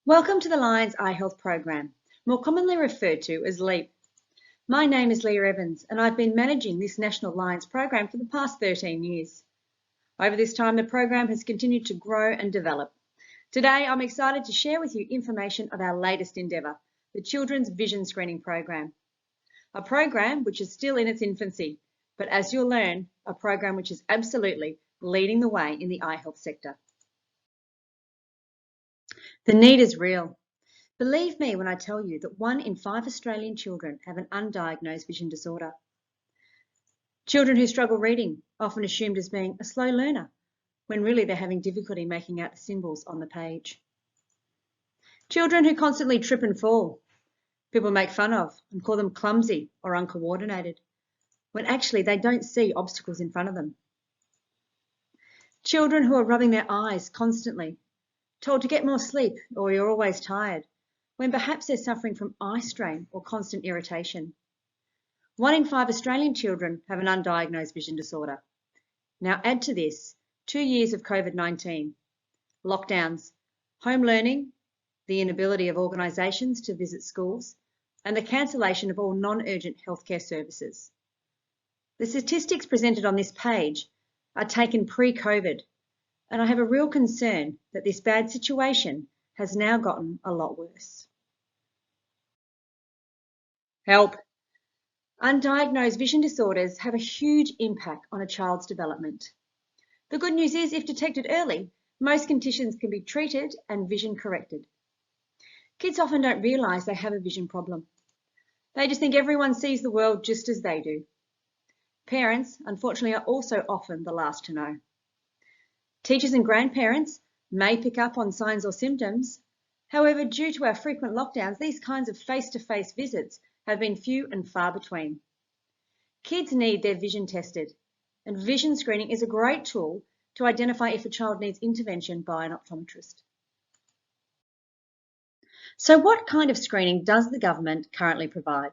Welcome to the Lions Eye Health Program, more commonly referred to as LEAP. My name is Leah Evans and I've been managing this National Lions program for the past 13 years. Over this time, the program has continued to grow and develop. Today, I'm excited to share with you information of our latest endeavour, the Children's Vision Screening Program. A program which is still in its infancy, but as you'll learn, a program which is absolutely leading the way in the eye health sector. The need is real. Believe me when I tell you that 1 in 5 Australian children have an undiagnosed vision disorder. Children who struggle reading, often assumed as being a slow learner, when really they're having difficulty making out the symbols on the page. Children who constantly trip and fall. People make fun of and call them clumsy or uncoordinated, when actually they don't see obstacles in front of them. Children who are rubbing their eyes constantly, told to get more sleep or you're always tired, when perhaps they're suffering from eye strain or constant irritation. 1 in 5 Australian children have an undiagnosed vision disorder. Now add to this 2 years of COVID-19, lockdowns, home learning, the inability of organisations to visit schools, and the cancellation of all non-urgent healthcare services. The statistics presented on this page are taken pre-COVID, and I have a real concern that this bad situation has now gotten a lot worse. Help! Undiagnosed vision disorders have a huge impact on a child's development. The good news is, if detected early, most conditions can be treated and vision corrected. Kids often don't realise they have a vision problem. They just think everyone sees the world just as they do. Parents, unfortunately, are also often the last to know. Teachers and grandparents may pick up on signs or symptoms. However, due to our frequent lockdowns, these kinds of face-to-face visits have been few and far between. Kids need their vision tested, and vision screening is a great tool to identify if a child needs intervention by an optometrist. So what kind of screening does the government currently provide?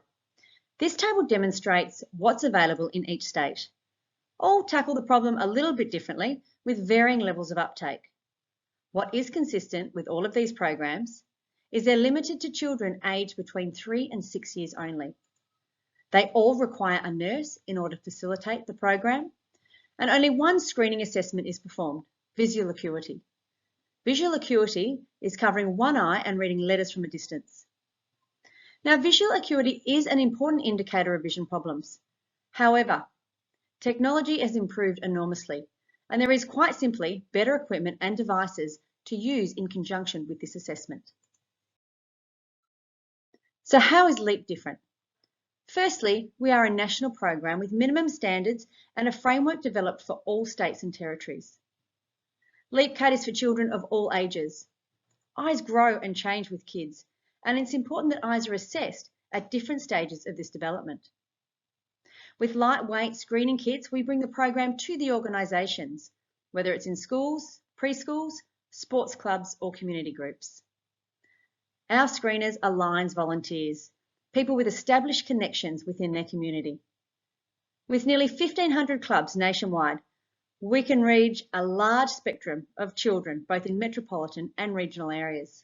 This table demonstrates what's available in each state. All tackle the problem a little bit differently with varying levels of uptake. What is consistent with all of these programs is they're limited to children aged between 3 and 6 years only. They all require a nurse in order to facilitate the program, and only one screening assessment is performed, visual acuity. Visual acuity is covering one eye and reading letters from a distance. Now, visual acuity is an important indicator of vision problems. However, technology has improved enormously, and there is quite simply better equipment and devices to use in conjunction with this assessment. So how is LEAP different? Firstly, we are a national program with minimum standards and a framework developed for all states and territories. LEAP caters for children of all ages. Eyes grow and change with kids, and it's important that eyes are assessed at different stages of this development. With lightweight screening kits, we bring the program to the organisations, whether it's in schools, preschools, sports clubs or community groups. Our screeners are Lions volunteers, people with established connections within their community. With nearly 1,500 clubs nationwide, we can reach a large spectrum of children, both in metropolitan and regional areas.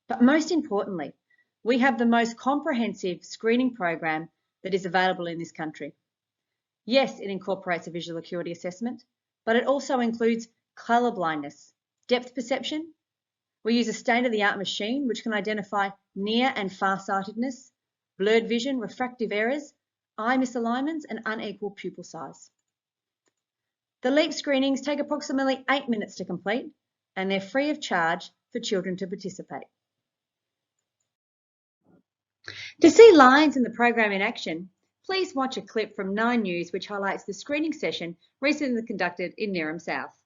But most importantly, we have the most comprehensive screening program that is available in this country. Yes, it incorporates a visual acuity assessment, but it also includes colour blindness, depth perception. We use a state-of-the-art machine which can identify near and far-sightedness, blurred vision, refractive errors, eye misalignments and unequal pupil size. The LEAP screenings take approximately 8 minutes to complete, and they're free of charge for children to participate. To see Lions in the program in action, please watch a clip from 9 News which highlights the screening session recently conducted in Neerim South.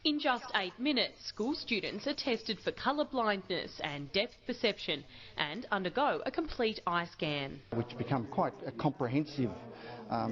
In just 8 minutes, school students are tested for colour blindness and depth perception and undergo a complete eye scan. Which become quite a comprehensive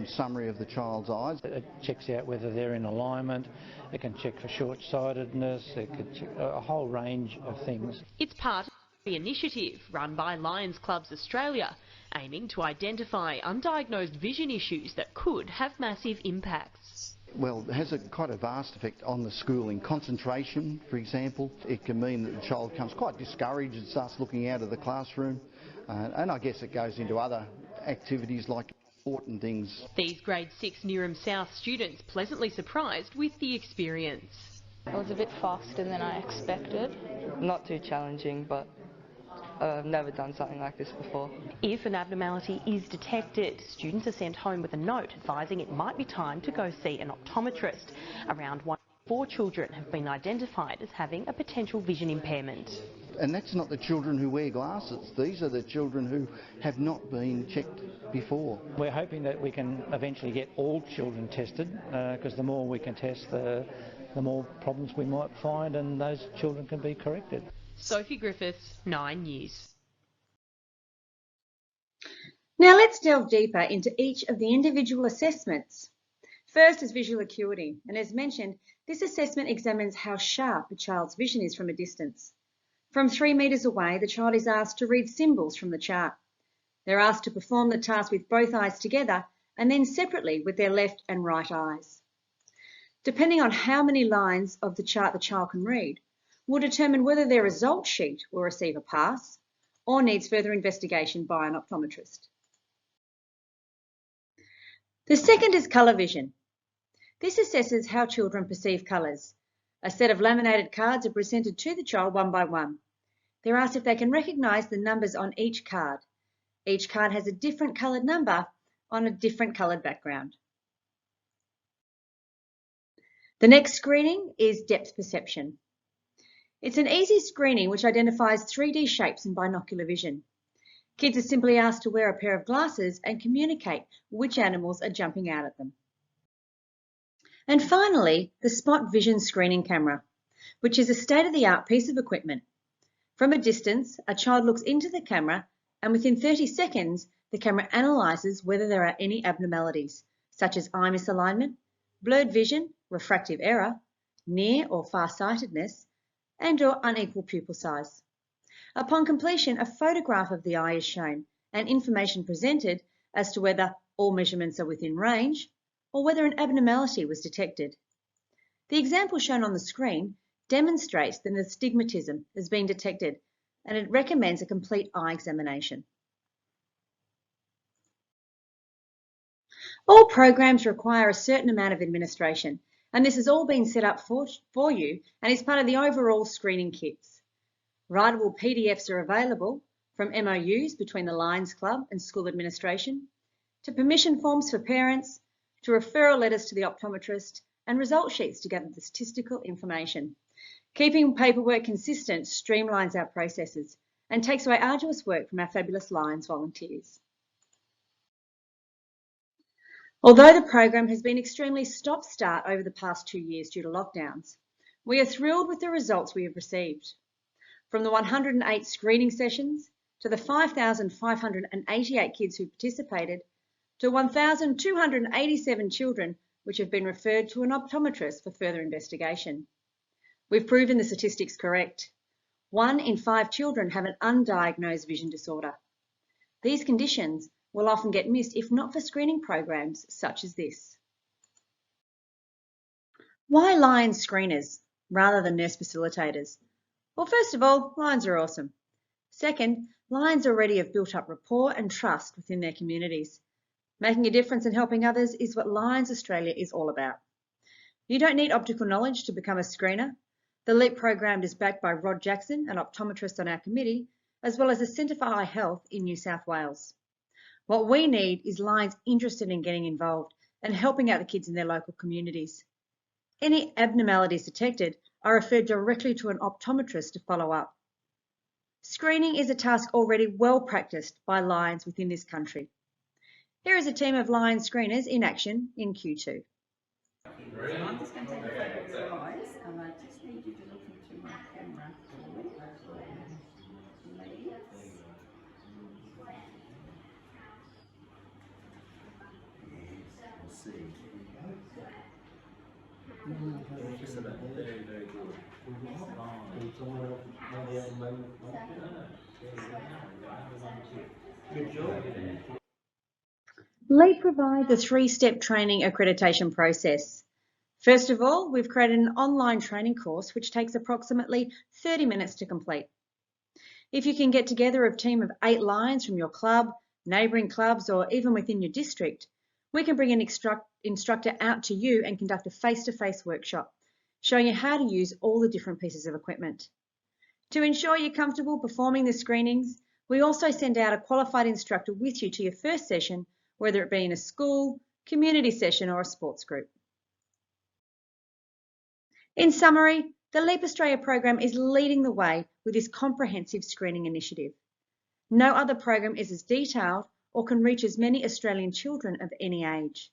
summary of the child's eyes. It checks out whether they're in alignment, it can check for short-sightedness, it can check a whole range of things. It's part of the initiative run by Lions Clubs Australia, aiming to identify undiagnosed vision issues that could have massive impacts. Well, it has quite a vast effect on the schooling. Concentration, for example, it can mean that the child becomes quite discouraged and starts looking out of the classroom. And I guess it goes into other activities like sport and things. These Grade 6 Neerim South students pleasantly surprised with the experience. It was a bit faster than I expected. Not too challenging, but I've never done something like this before. If an abnormality is detected, students are sent home with a note advising it might be time to go see an optometrist. Around 1 in 4 children have been identified as having a potential vision impairment. And that's not the children who wear glasses. These are the children who have not been checked before. We're hoping that we can eventually get all children tested, because the more we can test, the more problems we might find, and those children can be corrected. Sophie Griffiths, 9 News. Now let's delve deeper into each of the individual assessments. First is visual acuity, and as mentioned, this assessment examines how sharp a child's vision is from a distance. From 3 metres away, the child is asked to read symbols from the chart. They're asked to perform the task with both eyes together and then separately with their left and right eyes. Depending on how many lines of the chart the child can read, will determine whether their result sheet will receive a pass or needs further investigation by an optometrist. The second is colour vision. This assesses how children perceive colours. A set of laminated cards are presented to the child one by one. They're asked if they can recognise the numbers on each card. Each card has a different coloured number on a different coloured background. The next screening is depth perception. It's an easy screening which identifies 3D shapes in binocular vision. Kids are simply asked to wear a pair of glasses and communicate which animals are jumping out at them. And finally, the spot vision screening camera, which is a state-of-the-art piece of equipment. From a distance, a child looks into the camera and within 30 seconds, the camera analyses whether there are any abnormalities, such as eye misalignment, blurred vision, refractive error, near or far-sightedness, and/or unequal pupil size. Upon completion, a photograph of the eye is shown and information presented as to whether all measurements are within range or whether an abnormality was detected. The example shown on the screen demonstrates that astigmatism has been detected and it recommends a complete eye examination. All programs require a certain amount of administration, and this has all been set up for you and is part of the overall screening kits. Writable PDFs are available, from MOUs between the Lions Club and school administration, to permission forms for parents, to referral letters to the optometrist, and result sheets to gather the statistical information. Keeping paperwork consistent streamlines our processes and takes away arduous work from our fabulous Lions volunteers. Although the program has been extremely stop-start over the past 2 years due to lockdowns, we are thrilled with the results we have received. From the 108 screening sessions to the 5,588 kids who participated to 1,287 children which have been referred to an optometrist for further investigation. We've proven the statistics correct. 1 in 5 children have an undiagnosed vision disorder. These conditions will often get missed if not for screening programs such as this. Why Lions screeners rather than nurse facilitators? Well, first of all, Lions are awesome. Second, Lions already have built up rapport and trust within their communities. Making a difference and helping others is what Lions Australia is all about. You don't need optical knowledge to become a screener. The LEAP program is backed by Rod Jackson, an optometrist on our committee, as well as the Centre for Eye Health in New South Wales. What we need is Lions interested in getting involved and helping out the kids in their local communities. Any abnormalities detected are referred directly to an optometrist to follow up. Screening is a task already well practiced by Lions within this country. Here is a team of Lions screeners in action in Q2. So I'm just going to take a photo of your eyes and I just need you to look into my camera for me. Please. We'll see. Excellent, very, very good. Good job. LEAP provides a 3-step training accreditation process. First of all, we've created an online training course which takes approximately 30 minutes to complete. If you can get together a team of 8 lions from your club, neighbouring clubs, or even within your district, we can bring an instructor out to you and conduct a face-to-face workshop, showing you how to use all the different pieces of equipment. To ensure you're comfortable performing the screenings, we also send out a qualified instructor with you to your first session, whether it be in a school, community session, or a sports group. In summary, the LEAP Australia program is leading the way with this comprehensive screening initiative. No other program is as detailed or can reach as many Australian children of any age.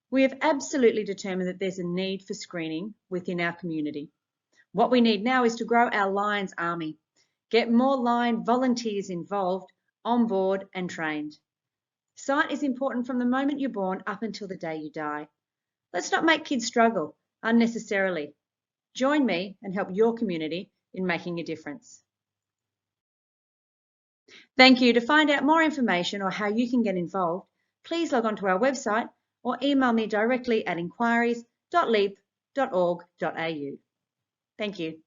We have absolutely determined that there's a need for screening within our community. What we need now is to grow our Lions Army, get more Lion volunteers involved, on board and trained. Sight is important from the moment you're born up until the day you die. Let's not make kids struggle unnecessarily. Join me and help your community in making a difference. Thank you. To find out more information or how you can get involved, please log on to our website or email me directly at inquiries.leap.org.au. Thank you.